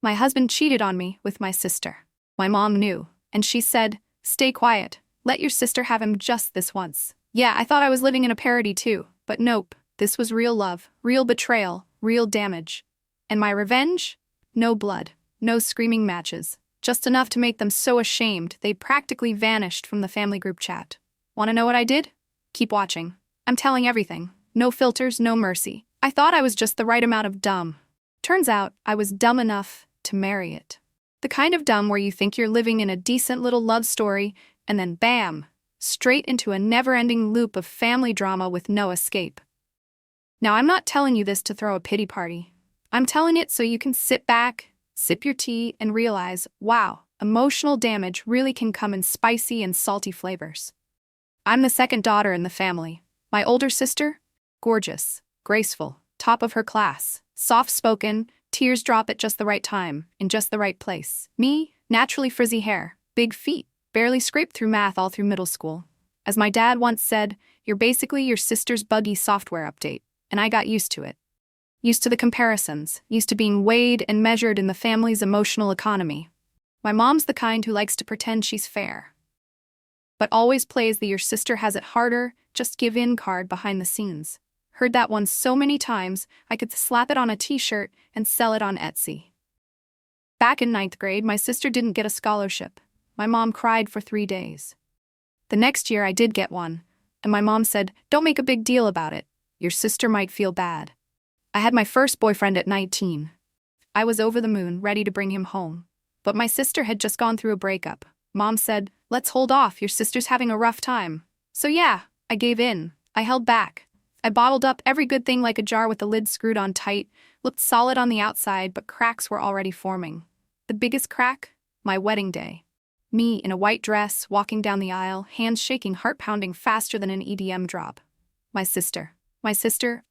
My husband cheated on me with my sister. My mom knew, and she said, "Stay quiet. Let your sister have him just this once." Yeah, I thought I was living in a parody too, but nope. This was real love, real betrayal, real damage. And my revenge? No blood, no screaming matches. Just enough to make them so ashamed they practically vanished from the family group chat. Want to know what I did? Keep watching. I'm telling everything. No filters, no mercy. I thought I was just the right amount of dumb. Turns out I was dumb enough to marry it. The kind of dumb where you think you're living in a decent little love story, and then bam, straight into a never-ending loop of family drama with no escape. Now, I'm not telling you this to throw a pity party. I'm telling it so you can sit back, sip your tea, and realize, wow, emotional damage really can come in spicy and salty flavors. I'm the second daughter in the family. My older sister? Gorgeous, graceful, top of her class, soft-spoken, tears drop at just the right time, in just the right place. Me, naturally frizzy hair, big feet, barely scraped through math all through middle school. As my dad once said, you're basically your sister's buggy software update, and I got used to it. Used to the comparisons, used to being weighed and measured in the family's emotional economy. My mom's the kind who likes to pretend she's fair, but always plays the "your sister has it harder, just give in" card behind the scenes. Heard that one so many times, I could slap it on a t-shirt and sell it on Etsy. Back in 9th grade, my sister didn't get a scholarship. My mom cried for 3 days. The next year I did get one, and my mom said, "Don't make a big deal about it. Your sister might feel bad." I had my first boyfriend at 19. I was over the moon, ready to bring him home. But my sister had just gone through a breakup. Mom said, "Let's hold off, your sister's having a rough time." So yeah, I gave in. I held back. I bottled up every good thing like a jar with the lid screwed on tight, looked solid on the outside, but cracks were already forming. The biggest crack? My wedding day. Me in a white dress, walking down the aisle, hands shaking, heart pounding faster than an EDM drop. My sister,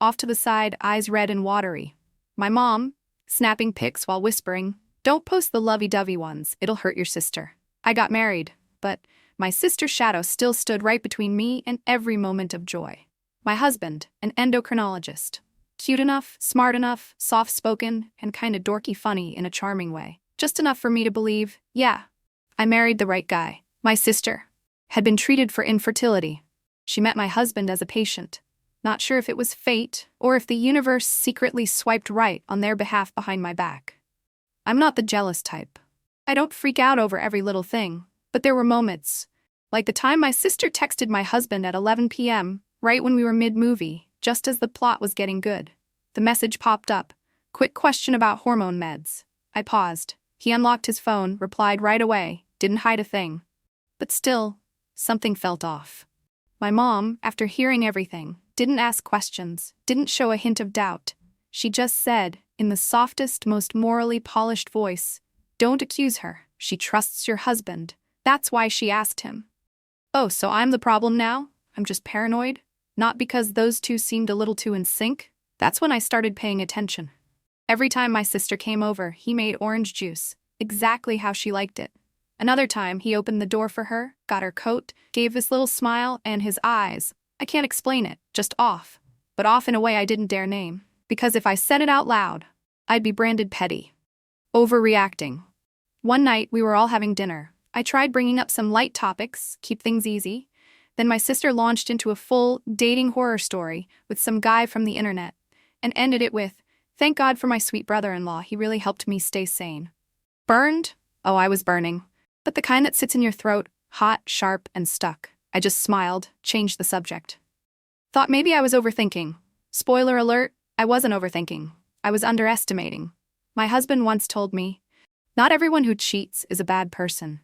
off to the side, eyes red and watery. My mom, snapping pics while whispering, "Don't post the lovey-dovey ones, it'll hurt your sister." I got married, but my sister's shadow still stood right between me and every moment of joy. My husband, an endocrinologist. Cute enough, smart enough, soft-spoken, and kinda dorky funny in a charming way. Just enough for me to believe, yeah, I married the right guy. My sister had been treated for infertility. She met my husband as a patient. Not sure if it was fate or if the universe secretly swiped right on their behalf behind my back. I'm not the jealous type. I don't freak out over every little thing, but there were moments, like the time my sister texted my husband at 11 p.m., right when we were mid-movie, just as the plot was getting good. The message popped up. Quick question about hormone meds. I paused. He unlocked his phone, replied right away, didn't hide a thing. But still, something felt off. My mom, after hearing everything, didn't ask questions, didn't show a hint of doubt. She just said, in the softest, most morally polished voice, "Don't accuse her. She trusts your husband. That's why she asked him." Oh, so I'm the problem now? I'm just paranoid? Not because those two seemed a little too in sync? That's when I started paying attention. Every time my sister came over, he made orange juice, exactly how she liked it. Another time, he opened the door for her, got her coat, gave this little smile, and his eyes, I can't explain it, just off. But off in a way I didn't dare name. Because if I said it out loud, I'd be branded petty. Overreacting. One night, we were all having dinner. I tried bringing up some light topics, keep things easy. Then my sister launched into a full dating horror story with some guy from the internet, and ended it with, "Thank God for my sweet brother-in-law, he really helped me stay sane." Burned? Oh, I was burning. But the kind that sits in your throat, hot, sharp, and stuck. I just smiled, changed the subject. Thought maybe I was overthinking. Spoiler alert, I wasn't overthinking. I was underestimating. My husband once told me, "Not everyone who cheats is a bad person.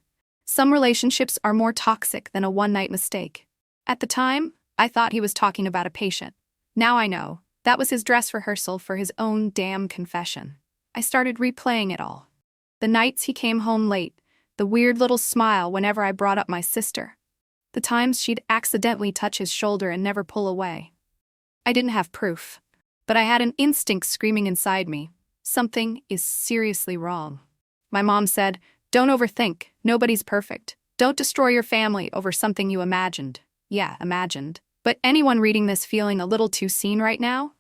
Some relationships are more toxic than a one-night mistake." At the time, I thought he was talking about a patient. Now I know, that was his dress rehearsal for his own damn confession. I started replaying it all. The nights he came home late, the weird little smile whenever I brought up my sister. The times she'd accidentally touch his shoulder and never pull away. I didn't have proof, but I had an instinct screaming inside me, something is seriously wrong. My mom said, "Don't overthink, nobody's perfect. Don't destroy your family over something you imagined." Yeah, imagined. But anyone reading this feeling a little too seen right now?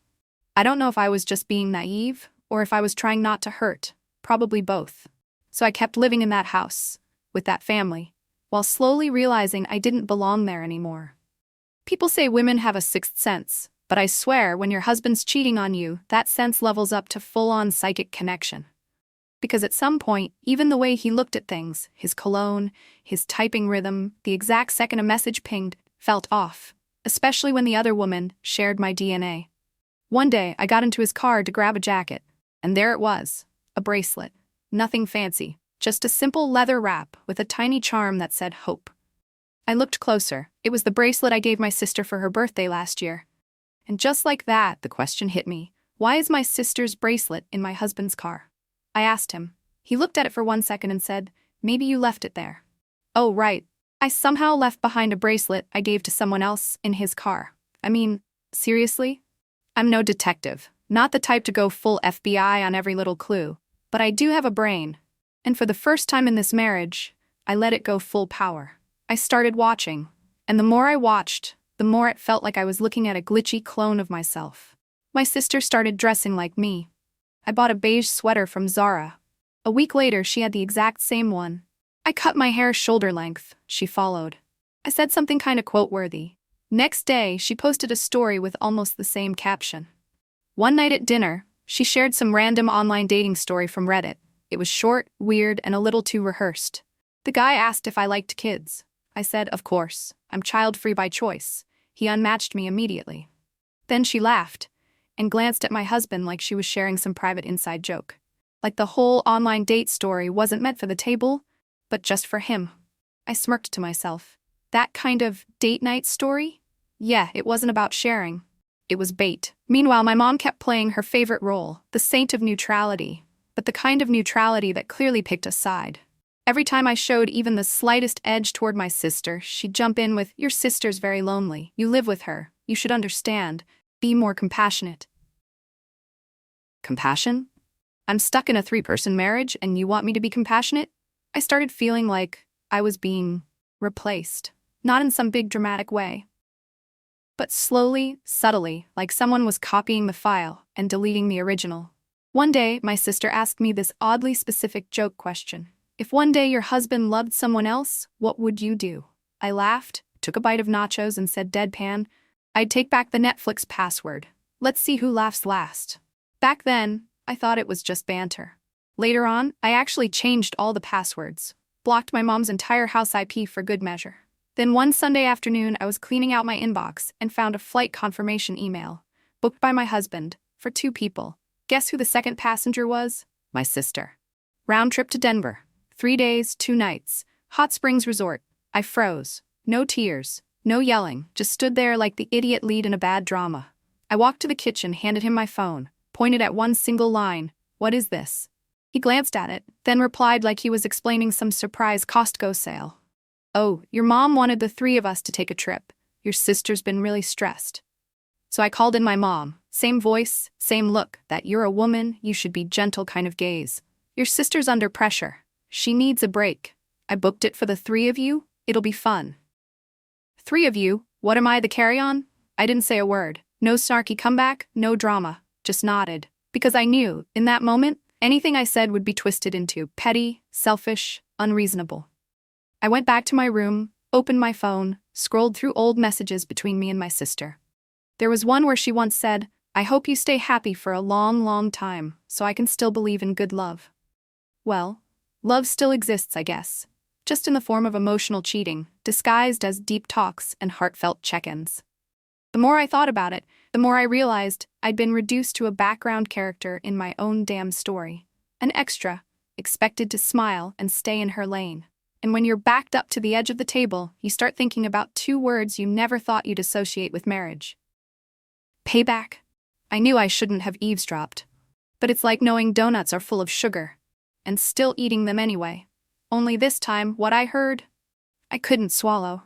I don't know if I was just being naive, or if I was trying not to hurt. probably both. So I kept living in that house, with that family, while slowly realizing I didn't belong there anymore. People say women have a sixth sense, but I swear when your husband's cheating on you, that sense levels up to full-on psychic connection. Because at some point, even the way he looked at things, his cologne, his typing rhythm, the exact second a message pinged, felt off, especially when the other woman shared my DNA. One day, I got into his car to grab a jacket, and there it was, a bracelet. Nothing fancy, just a simple leather wrap with a tiny charm that said hope. I looked closer. It was the bracelet I gave my sister for her birthday last year. And just like that, the question hit me. Why is my sister's bracelet in my husband's car? I asked him. He looked at it for 1 second and said, "Maybe you left it there." Oh, right. I somehow left behind a bracelet I gave to someone else in his car. I mean, seriously? I'm no detective, not the type to go full FBI on every little clue, but I do have a brain. And for the first time in this marriage, I let it go full power. I started watching, and the more I watched, the more it felt like I was looking at a glitchy clone of myself. My sister started dressing like me. I bought a beige sweater from Zara. A week later, she had the exact same one. I cut my hair shoulder length, she followed. I said something kinda quote-worthy. Next day, she posted a story with almost the same caption. One night at dinner, she shared some random online dating story from Reddit. It was short, weird, and a little too rehearsed. The guy asked if I liked kids. I said, of course, I'm child-free by choice. He unmatched me immediately. Then she laughed and glanced at my husband like she was sharing some private inside joke. Like the whole online date story wasn't meant for the table, but just for him. I smirked to myself. That kind of date night story? Yeah, it wasn't about sharing. It was bait. Meanwhile, my mom kept playing her favorite role, the saint of neutrality, but the kind of neutrality that clearly picked a side. Every time I showed even the slightest edge toward my sister, she'd jump in with, "Your sister's very lonely. You live with her. You should understand. Be more compassionate." Compassion? I'm stuck in a 3-person marriage and you want me to be compassionate? I started feeling like I was being replaced. Not in some big dramatic way, but slowly, subtly, like someone was copying the file and deleting the original. One day, my sister asked me this oddly specific joke question. If one day your husband loved someone else, what would you do? I laughed, took a bite of nachos, and said deadpan, I'd take back the Netflix password. Let's see who laughs last. Back then, I thought it was just banter. Later on, I actually changed all the passwords, blocked my mom's entire house IP for good measure. Then one Sunday afternoon, I was cleaning out my inbox and found a flight confirmation email, booked by my husband, for 2 people. Guess who the second passenger was? My sister. Round trip to Denver. 3 days, 2 nights. Hot Springs Resort. I froze. No tears. No yelling. Just stood there like the idiot lead in a bad drama. I walked to the kitchen, handed him my phone, pointed at one single line. What is this? He glanced at it, then replied like he was explaining some surprise Costco sale. Oh, your mom wanted the 3 of us to take a trip. Your sister's been really stressed. So I called in my mom. Same voice, same look, that you're a woman, you should be gentle kind of gaze. Your sister's under pressure. She needs a break. I booked it for the 3 of you. It'll be fun. 3 of you? What am I, the carry-on? I didn't say a word. No snarky comeback, no drama. Just nodded. Because I knew, in that moment, anything I said would be twisted into petty, selfish, unreasonable. I went back to my room, opened my phone, scrolled through old messages between me and my sister. There was one where she once said, I hope you stay happy for a long, long time, so I can still believe in good love. Well, love still exists, I guess. Just in the form of emotional cheating, disguised as deep talks and heartfelt check-ins. The more I thought about it, the more I realized I'd been reduced to a background character in my own damn story. An extra, expected to smile and stay in her lane. And when you're backed up to the edge of the table, you start thinking about 2 words you never thought you'd associate with marriage. Payback. I knew I shouldn't have eavesdropped. But it's like knowing donuts are full of sugar, and still eating them anyway. Only this time, what I heard, I couldn't swallow.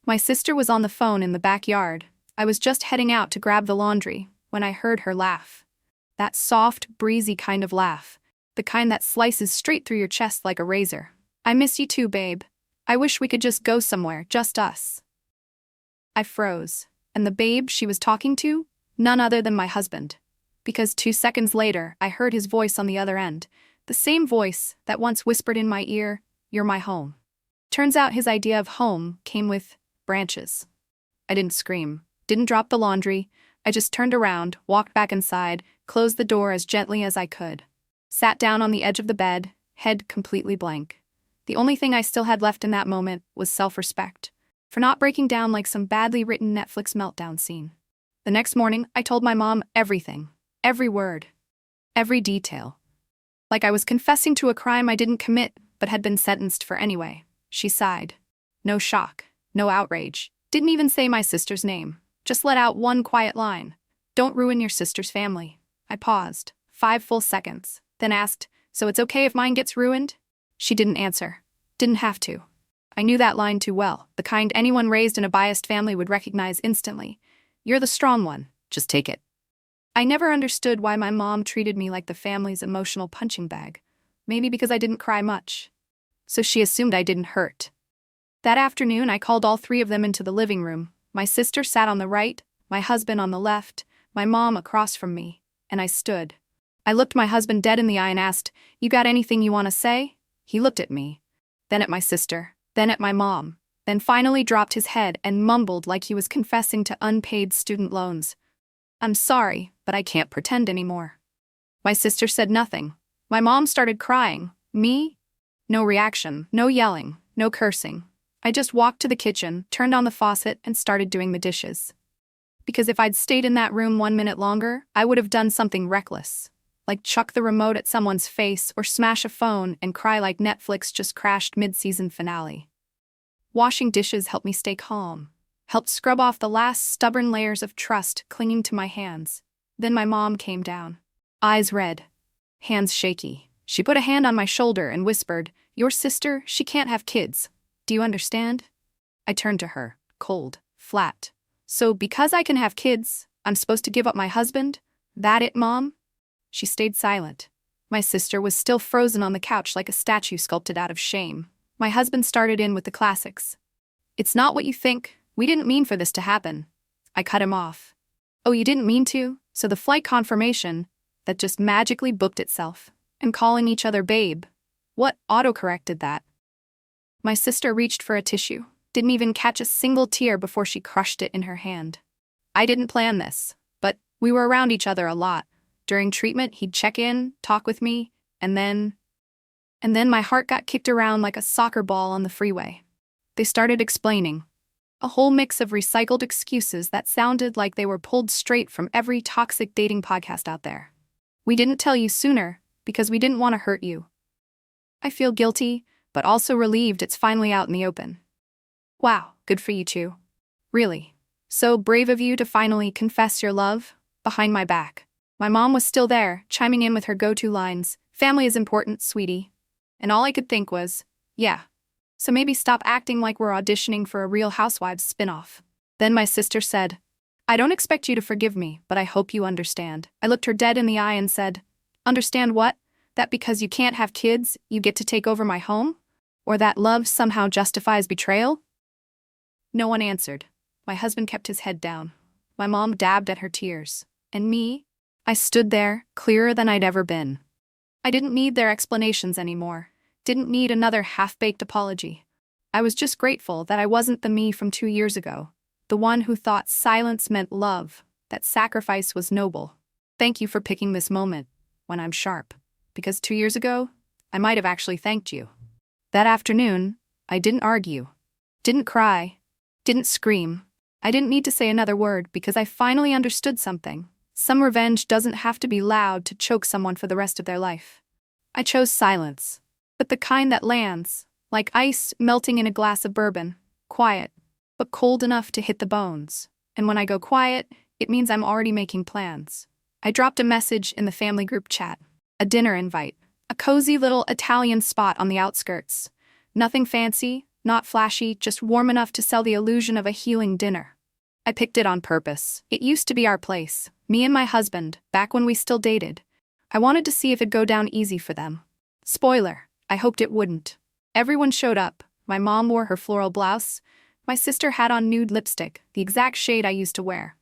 My sister was on the phone in the backyard. I was just heading out to grab the laundry when I heard her laugh. That soft, breezy kind of laugh. The kind that slices straight through your chest like a razor. I miss you too, babe. I wish we could just go somewhere, just us. I froze. And the babe she was talking to? None other than my husband. Because 2 seconds later, I heard his voice on the other end. The same voice that once whispered in my ear, "You're my home." Turns out his idea of home came with branches. I didn't scream, didn't drop the laundry. I just turned around, walked back inside, closed the door as gently as I could. Sat down on the edge of the bed, head completely blank. The only thing I still had left in that moment was self-respect, for not breaking down like some badly written Netflix meltdown scene. The next morning, I told my mom everything. Every word. Every detail. Like I was confessing to a crime I didn't commit, but had been sentenced for anyway. She sighed. No shock. No outrage. Didn't even say my sister's name. Just let out one quiet line. "Don't ruin your sister's family." I paused. 5 full seconds. Then asked, "So it's okay if mine gets ruined?" She didn't answer. Didn't have to. I knew that line too well, the kind anyone raised in a biased family would recognize instantly. "You're the strong one. Just take it." I never understood why my mom treated me like the family's emotional punching bag. Maybe because I didn't cry much. So she assumed I didn't hurt. That afternoon, I called all 3 of them into the living room. My sister sat on the right, my husband on the left, my mom across from me, and I stood. I looked my husband dead in the eye and asked, "You got anything you want to say?" He looked at me, then at my sister, then at my mom, then finally dropped his head and mumbled like he was confessing to unpaid student loans. "I'm sorry, but I can't pretend anymore." My sister said nothing. My mom started crying. Me? No reaction, no yelling, no cursing. I just walked to the kitchen, turned on the faucet, and started doing the dishes. Because if I'd stayed in that room 1 minute longer, I would have done something reckless. Like chuck the remote at someone's face or smash a phone and cry like Netflix just crashed mid-season finale. Washing dishes helped me stay calm. Helped scrub off the last stubborn layers of trust clinging to my hands. Then my mom came down. Eyes red. Hands shaky. She put a hand on my shoulder and whispered, "Your sister, she can't have kids. Do you understand?" I turned to her, cold, flat. "So because I can have kids, I'm supposed to give up my husband? That it, Mom?" She stayed silent. My sister was still frozen on the couch like a statue sculpted out of shame. My husband started in with the classics. "It's not what you think. We didn't mean for this to happen." I cut him off. "Oh, you didn't mean to? So the flight confirmation, that just magically booked itself. And calling each other babe. What autocorrected that?" My sister reached for a tissue, didn't even catch a single tear before she crushed it in her hand. "I didn't plan this, but we were around each other a lot. During treatment, he'd check in, talk with me, and then my heart got kicked around like a soccer ball on the freeway." They started explaining. A whole mix of recycled excuses that sounded like they were pulled straight from every toxic dating podcast out there. "We didn't tell you sooner because we didn't want to hurt you." I feel guilty, but also relieved it's finally out in the open. Wow, good for you two. Really. So brave of you to finally confess your love, behind my back. My mom was still there, chiming in with her go-to lines, "Family is important, sweetie." And all I could think was, yeah. So maybe stop acting like we're auditioning for a Real Housewives spin-off. Then my sister said, "I don't expect you to forgive me, but I hope you understand." I looked her dead in the eye and said, "Understand what? That because you can't have kids, you get to take over my home? Or that love somehow justifies betrayal?" No one answered. My husband kept his head down. My mom dabbed at her tears. And me? I stood there, clearer than I'd ever been. I didn't need their explanations anymore. Didn't need another half-baked apology. I was just grateful that I wasn't the me from 2 years ago. The one who thought silence meant love, that sacrifice was noble. Thank you for picking this moment, when I'm sharp. Because 2 years ago, I might have actually thanked you. That afternoon, I didn't argue. Didn't cry. Didn't scream. I didn't need to say another word because I finally understood something. Some revenge doesn't have to be loud to choke someone for the rest of their life. I chose silence. But the kind that lands, like ice melting in a glass of bourbon, quiet, but cold enough to hit the bones. And when I go quiet, it means I'm already making plans. I dropped a message in the family group chat. A dinner invite. A cozy little Italian spot on the outskirts. Nothing fancy, not flashy, just warm enough to sell the illusion of a healing dinner. I picked it on purpose. It used to be our place, me and my husband, back when we still dated. I wanted to see if it'd go down easy for them. Spoiler, I hoped it wouldn't. Everyone showed up. My mom wore her floral blouse. My sister had on nude lipstick, the exact shade I used to wear.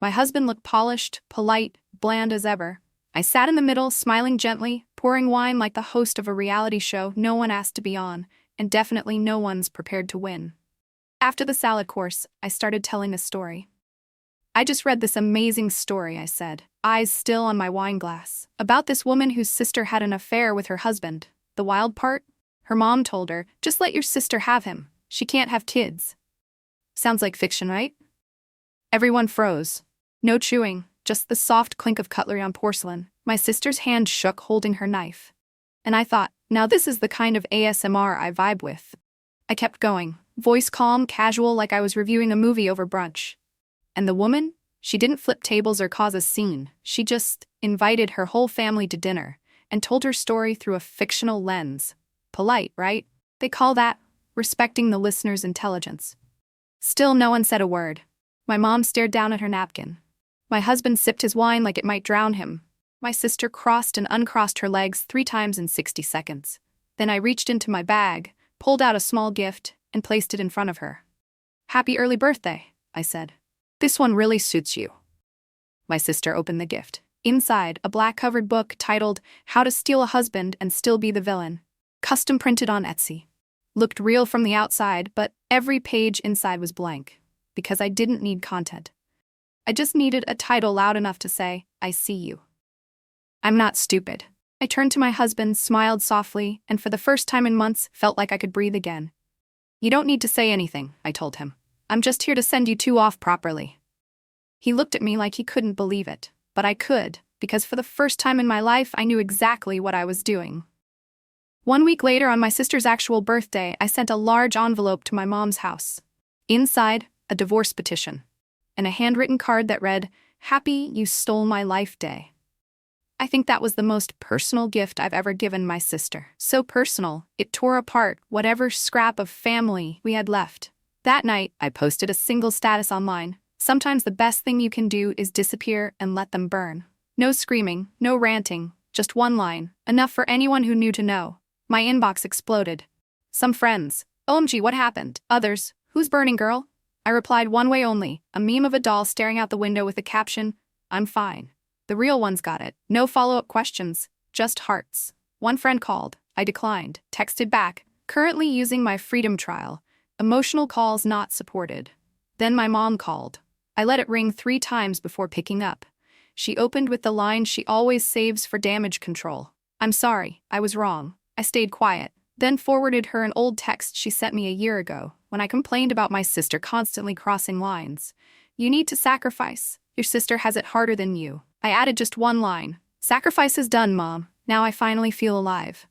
My husband looked polished, polite, bland as ever. I sat in the middle, smiling gently, pouring wine like the host of a reality show no one asked to be on, and definitely no one's prepared to win. After the salad course, I started telling a story. I just read this amazing story, I said, eyes still on my wine glass, about this woman whose sister had an affair with her husband. The wild part? Her mom told her, just let your sister have him. She can't have kids. Sounds like fiction, right? Everyone froze. No chewing, just the soft clink of cutlery on porcelain. My sister's hand shook holding her knife. And I thought, now this is the kind of ASMR I vibe with. I kept going, voice calm, casual, like I was reviewing a movie over brunch. And the woman? She didn't flip tables or cause a scene. She just invited her whole family to dinner and told her story through a fictional lens. Polite, right? They call that respecting the listener's intelligence. Still, no one said a word. My mom stared down at her napkin. My husband sipped his wine like it might drown him. My sister crossed and uncrossed her legs 3 times in 60 seconds. Then I reached into my bag, pulled out a small gift, and placed it in front of her. "Happy early birthday," I said. "This one really suits you." My sister opened the gift. Inside, a black-covered book titled How to Steal a Husband and Still Be the Villain. Custom printed on Etsy. Looked real from the outside, but every page inside was blank. Because I didn't need content. I just needed a title loud enough to say, "I see you." I'm not stupid. I turned to my husband, smiled softly, and for the first time in months, felt like I could breathe again. "You don't need to say anything," I told him. "I'm just here to send you 2 off properly." He looked at me like he couldn't believe it, but I could, because for the first time in my life, I knew exactly what I was doing. 1 week later, on my sister's actual birthday, I sent a large envelope to my mom's house. Inside, a divorce petition, and a handwritten card that read, "Happy You Stole My Life Day." I think that was the most personal gift I've ever given my sister. So personal, it tore apart whatever scrap of family we had left. That night, I posted a single status online. Sometimes the best thing you can do is disappear and let them burn. No screaming, no ranting, just one line, enough for anyone who knew to know. My inbox exploded. Some friends, "OMG, what happened?" Others, "Who's burning, girl?" I replied one way only, a meme of a doll staring out the window with the caption, "I'm fine." The real ones got it. No follow-up questions, just hearts. One friend called. I declined. Texted back, "Currently using my freedom trial. Emotional calls not supported." Then my mom called. I let it ring 3 times before picking up. She opened with the line she always saves for damage control. "I'm sorry, I was wrong." I stayed quiet, then forwarded her an old text she sent me a year ago when I complained about my sister constantly crossing lines. "You need to sacrifice. Your sister has it harder than you." I added just one line. "Sacrifice is done, Mom. Now I finally feel alive."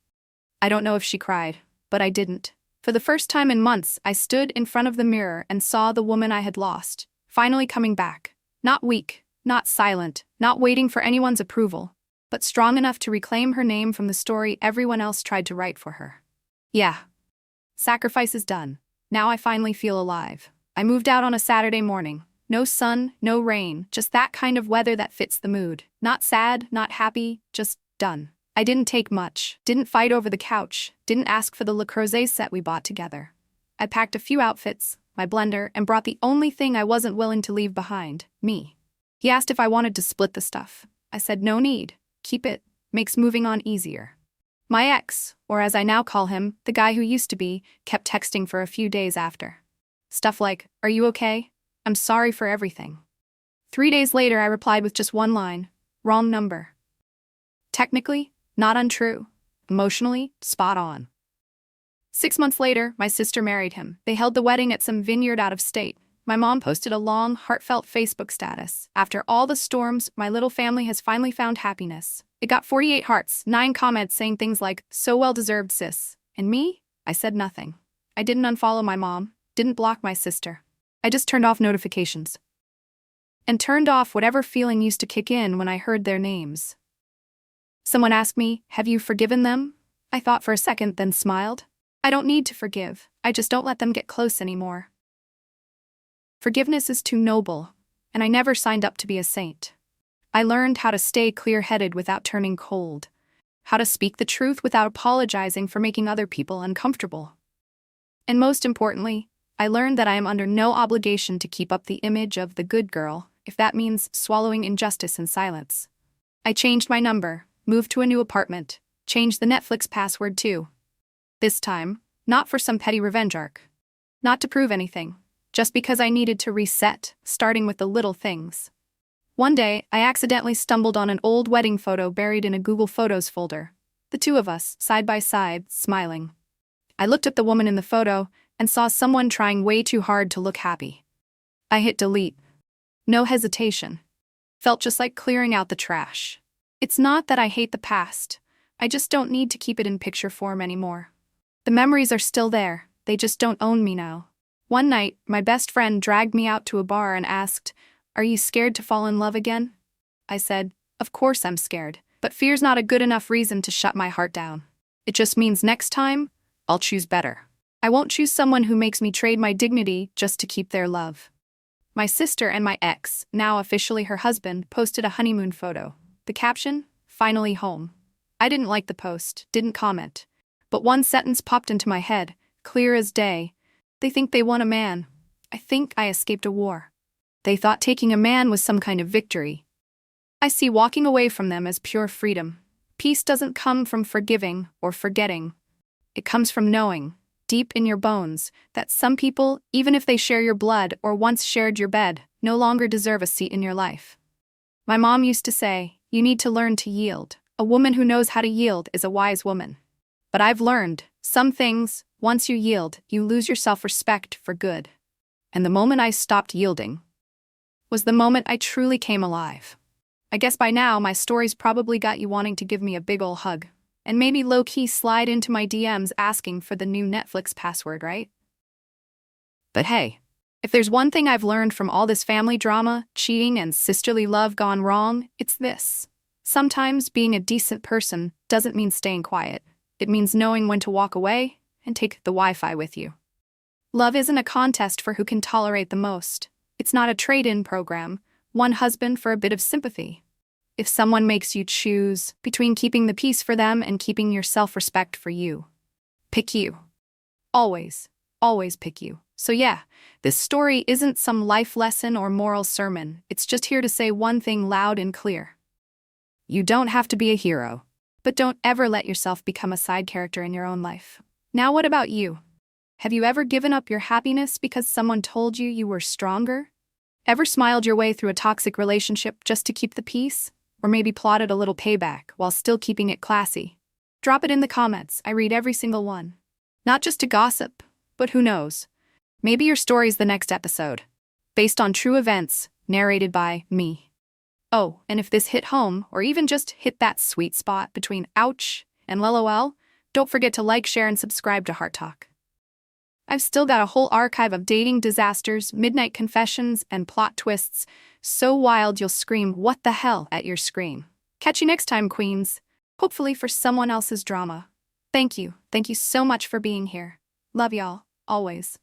I don't know if she cried, but I didn't. For the first time in months, I stood in front of the mirror and saw the woman I had lost, finally coming back. Not weak, not silent, not waiting for anyone's approval, but strong enough to reclaim her name from the story everyone else tried to write for her. Yeah. Sacrifice is done. Now I finally feel alive. I moved out on a Saturday morning. No sun, no rain, just that kind of weather that fits the mood. Not sad, not happy, just done. I didn't take much, didn't fight over the couch, didn't ask for the Le Creuset set we bought together. I packed a few outfits, my blender, and brought the only thing I wasn't willing to leave behind, me. He asked if I wanted to split the stuff. I said no need, keep it, makes moving on easier. My ex, or as I now call him, the guy who used to be, kept texting for a few days after. Stuff like, "Are you okay? I'm sorry for everything." 3 days later, I replied with just one line, "Wrong number." Technically, not untrue. Emotionally, spot on. 6 months later, my sister married him. They held the wedding at some vineyard out of state. My mom posted a long, heartfelt Facebook status. "After all the storms, my little family has finally found happiness." It got 48 hearts, 9 comments saying things like, "So well-deserved, sis." And me? I said nothing. I didn't unfollow my mom, didn't block my sister. I just turned off notifications. And turned off whatever feeling used to kick in when I heard their names. Someone asked me, "Have you forgiven them?" I thought for a second, then smiled. I don't need to forgive, I just don't let them get close anymore. Forgiveness is too noble, and I never signed up to be a saint. I learned how to stay clear-headed without turning cold, how to speak the truth without apologizing for making other people uncomfortable. And most importantly, I learned that I am under no obligation to keep up the image of the good girl, if that means swallowing injustice in silence. I changed my number, moved to a new apartment, Changed the Netflix password too. This time, not for some petty revenge arc. Not to prove anything, just because I needed to reset, starting with the little things. One day, I accidentally stumbled on an old wedding photo buried in a Google Photos folder. The two of us, side by side, smiling. I looked at the woman in the photo and saw someone trying way too hard to look happy. I hit delete. No hesitation. Felt just like clearing out the trash. It's not that I hate the past. I just don't need to keep it in picture form anymore. The memories are still there, they just don't own me now. One night, my best friend dragged me out to a bar and asked, "Are you scared to fall in love again?" I said, "Of course I'm scared, but fear's not a good enough reason to shut my heart down. It just means next time, I'll choose better. I won't choose someone who makes me trade my dignity just to keep their love." My sister and my ex, now officially her husband, posted a honeymoon photo. The caption, "Finally home." I didn't like the post, didn't comment. But one sentence popped into my head, clear as day. They think they won a man. I think I escaped a war. They thought taking a man was some kind of victory. I see walking away from them as pure freedom. Peace doesn't come from forgiving or forgetting. It comes from knowing, deep in your bones, that some people, even if they share your blood or once shared your bed, no longer deserve a seat in your life. My mom used to say, "You need to learn to yield. A woman who knows how to yield is a wise woman." But I've learned, some things, once you yield, you lose your self-respect for good. And the moment I stopped yielding was the moment I truly came alive. I guess by now my story's probably got you wanting to give me a big ol' hug. And maybe low-key slide into my DMs asking for the new Netflix password, right? But hey, if there's one thing I've learned from all this family drama, cheating, and sisterly love gone wrong, it's this. Sometimes being a decent person doesn't mean staying quiet. It means knowing when to walk away and take the Wi-Fi with you. Love isn't a contest for who can tolerate the most. It's not a trade-in program, one husband for a bit of sympathy. If someone makes you choose between keeping the peace for them and keeping your self-respect for you, pick you. Always, always pick you. So yeah, this story isn't some life lesson or moral sermon. It's just here to say one thing loud and clear. You don't have to be a hero, but don't ever let yourself become a side character in your own life. Now what about you? Have you ever given up your happiness because someone told you you were stronger? Ever smiled your way through a toxic relationship just to keep the peace? Or maybe plotted a little payback while still keeping it classy? Drop it in the comments, I read every single one. Not just to gossip, but who knows? Maybe your story's the next episode. Based on true events, narrated by me. Oh, and if this hit home, or even just hit that sweet spot between ouch and LOL, don't forget to like, share, and subscribe to Heart Talk. I've still got a whole archive of dating disasters, midnight confessions, and plot twists, so wild you'll scream "what the hell" at your screen. Catch you next time, queens. Hopefully for someone else's drama. Thank you so much for being here. Love y'all, always.